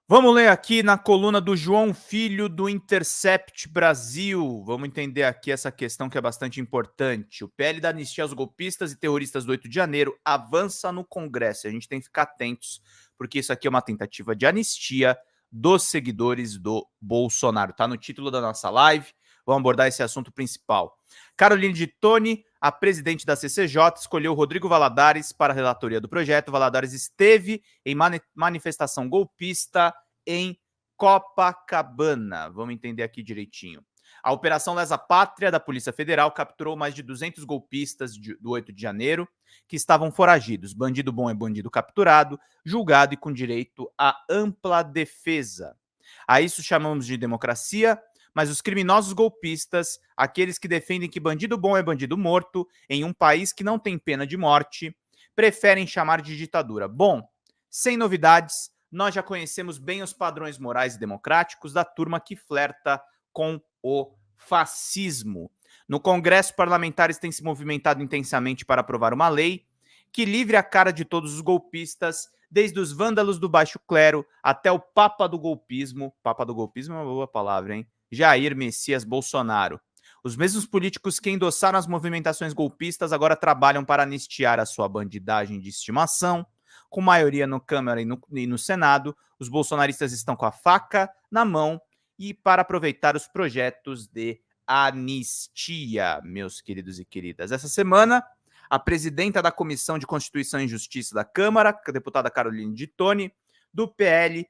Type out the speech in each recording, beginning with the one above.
Vamos ler aqui na coluna do João Filho, do Intercept Brasil. Vamos entender aqui essa questão que é bastante importante. O PL da anistia aos golpistas e terroristas do 8 de janeiro avança no Congresso. A gente tem que ficar atentos, porque isso aqui é uma tentativa de anistia dos seguidores do Bolsonaro. Tá no título da nossa live. Vamos abordar esse assunto principal. Caroline de Toni, a presidente da CCJ, escolheu Rodrigo Valadares para a relatoria do projeto. Valadares esteve em manifestação golpista em Copacabana. Vamos entender aqui direitinho. A Operação Lesa Pátria da Polícia Federal capturou mais de 200 golpistas do 8 de janeiro que estavam foragidos. Bandido bom é bandido capturado, julgado e com direito à ampla defesa. A isso chamamos de democracia, mas os criminosos golpistas, aqueles que defendem que bandido bom é bandido morto, em um país que não tem pena de morte, preferem chamar de ditadura. Bom, sem novidades, nós já conhecemos bem os padrões morais e democráticos da turma que flerta com o fascismo. No Congresso, parlamentares têm se movimentado intensamente para aprovar uma lei que livre a cara de todos os golpistas, desde os vândalos do baixo clero até o papa do golpismo. Papa do golpismo é uma boa palavra, hein? Jair Messias Bolsonaro. Os mesmos políticos que endossaram as movimentações golpistas agora trabalham para anistiar a sua bandidagem de estimação. Com maioria no Câmara e no Senado, os bolsonaristas estão com a faca na mão e para aproveitar os projetos de anistia, meus queridos e queridas. Essa semana, a presidenta da Comissão de Constituição e Justiça da Câmara, a deputada Caroline de Toni, do PL,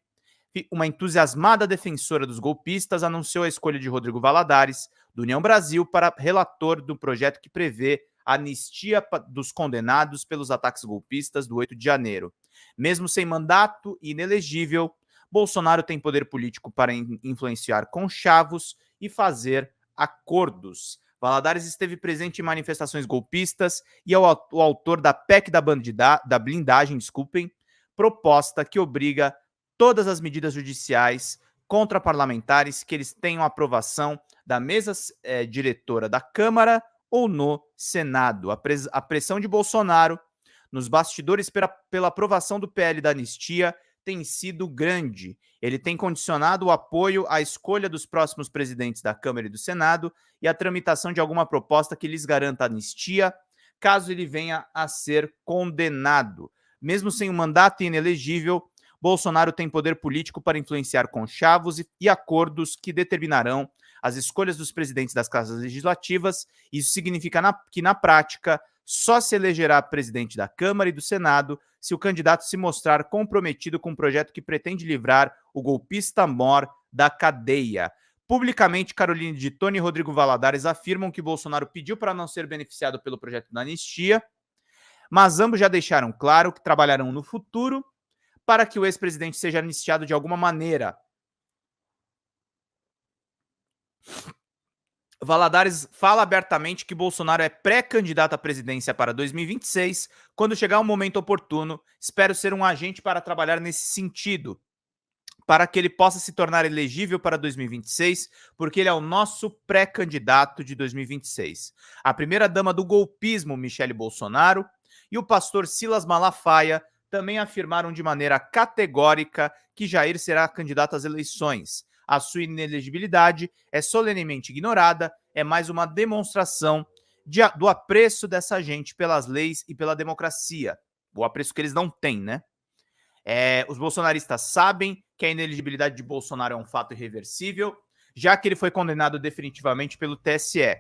uma entusiasmada defensora dos golpistas, anunciou a escolha de Rodrigo Valadares, do União Brasil, para relator do projeto que prevê a anistia dos condenados pelos ataques golpistas do 8 de janeiro. Mesmo sem mandato e inelegível, Bolsonaro tem poder político para influenciar conchavos e fazer acordos. Valadares esteve presente em manifestações golpistas e é o autor da PEC da blindagem, proposta que obriga todas as medidas judiciais contra parlamentares que eles tenham aprovação da mesa diretora da Câmara ou no Senado. A pressão de Bolsonaro nos bastidores pela aprovação do PL da anistia tem sido grande. Ele tem condicionado o apoio à escolha dos próximos presidentes da Câmara e do Senado e a tramitação de alguma proposta que lhes garanta anistia, caso ele venha a ser condenado. Mesmo sem um mandato inelegível, Bolsonaro tem poder político para influenciar conchavos e acordos que determinarão as escolhas dos presidentes das casas legislativas. Isso significa que, na prática, só se elegerá presidente da Câmara e do Senado se o candidato se mostrar comprometido com um projeto que pretende livrar o golpista mor da cadeia. Publicamente, Caroline de Toni e Rodrigo Valadares afirmam que Bolsonaro pediu para não ser beneficiado pelo projeto da anistia, mas ambos já deixaram claro que trabalharão no futuro para que o ex-presidente seja anistiado de alguma maneira. Valadares fala abertamente que Bolsonaro é pré-candidato à presidência para 2026. Quando chegar o momento oportuno, espero ser um agente para trabalhar nesse sentido, para que ele possa se tornar elegível para 2026, porque ele é o nosso pré-candidato de 2026. A primeira-dama do golpismo, Michele Bolsonaro, e o pastor Silas Malafaia também afirmaram de maneira categórica que Jair será candidato às eleições. A sua inelegibilidade é solenemente ignorada, é mais uma demonstração do apreço dessa gente pelas leis e pela democracia. O apreço que eles não têm, né? Os bolsonaristas sabem que a inelegibilidade de Bolsonaro é um fato irreversível, já que ele foi condenado definitivamente pelo TSE.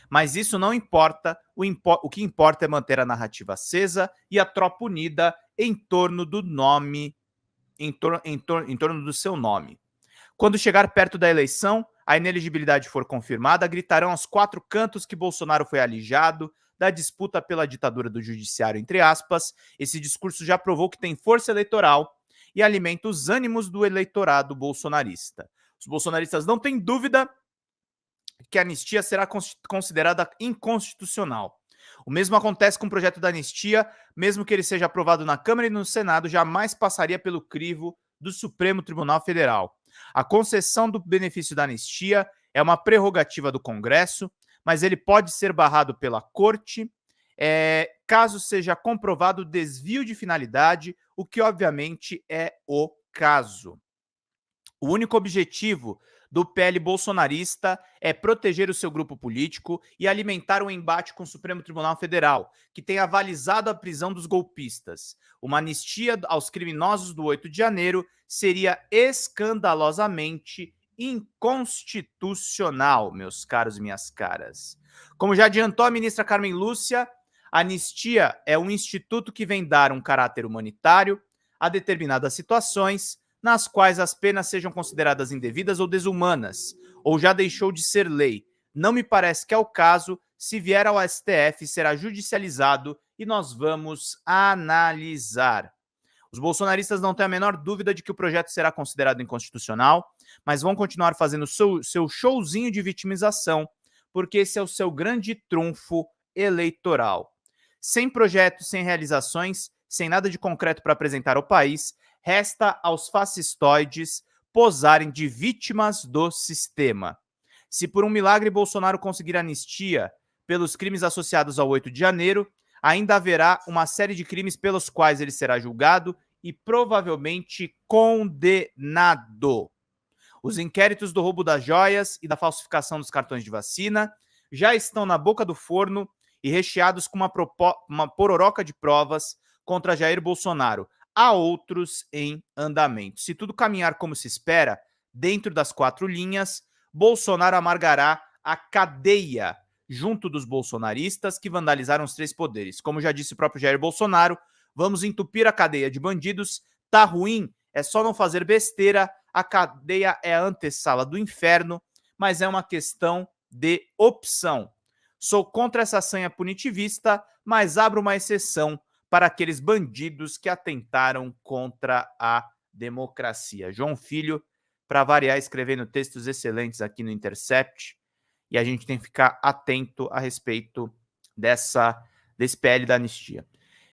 Mas isso não importa, o que importa é manter a narrativa acesa e a tropa unida em torno do nome, em torno do seu nome. Quando chegar perto da eleição, a inelegibilidade for confirmada, gritarão aos quatro cantos que Bolsonaro foi alijado da disputa pela ditadura do judiciário, entre aspas. Esse discurso já provou que tem força eleitoral e alimenta os ânimos do eleitorado bolsonarista. Os bolsonaristas não têm dúvida que a anistia será considerada inconstitucional. O mesmo acontece com o projeto da anistia, mesmo que ele seja aprovado na Câmara e no Senado, jamais passaria pelo crivo do Supremo Tribunal Federal. A concessão do benefício da anistia é uma prerrogativa do Congresso, mas ele pode ser barrado pela Corte, caso seja comprovado desvio de finalidade, o que obviamente é o caso. O único objetivo do PL bolsonarista é proteger o seu grupo político e alimentar um embate com o Supremo Tribunal Federal, que tem avalizado a prisão dos golpistas. Uma anistia aos criminosos do 8 de janeiro seria escandalosamente inconstitucional, meus caros e minhas caras. Como já adiantou a ministra Carmen Lúcia, a anistia é um instituto que vem dar um caráter humanitário a determinadas situações nas quais as penas sejam consideradas indevidas ou desumanas, ou já deixou de ser lei. Não me parece que é o caso. Se vier ao STF, será judicializado e nós vamos analisar. Os bolsonaristas não têm a menor dúvida de que o projeto será considerado inconstitucional, mas vão continuar fazendo seu showzinho de vitimização, porque esse é o seu grande trunfo eleitoral. Sem projetos, sem realizações, sem nada de concreto para apresentar ao país, resta aos fascistoides posarem de vítimas do sistema. Se por um milagre Bolsonaro conseguir anistia pelos crimes associados ao 8 de janeiro, ainda haverá uma série de crimes pelos quais ele será julgado e provavelmente condenado. Os inquéritos do roubo das joias e da falsificação dos cartões de vacina já estão na boca do forno e recheados com uma pororoca de provas contra Jair Bolsonaro. Há outros em andamento. Se tudo caminhar como se espera, dentro das 4 linhas, Bolsonaro amargará a cadeia junto dos bolsonaristas que vandalizaram os 3 poderes. Como já disse o próprio Jair Bolsonaro, vamos entupir a cadeia de bandidos, tá ruim, é só não fazer besteira, a cadeia é a antessala do inferno, mas é uma questão de opção. Sou contra essa sanha punitivista, mas abro uma exceção para aqueles bandidos que atentaram contra a democracia. João Filho, para variar, escrevendo textos excelentes aqui no Intercept, e a gente tem que ficar atento a respeito desse PL da anistia.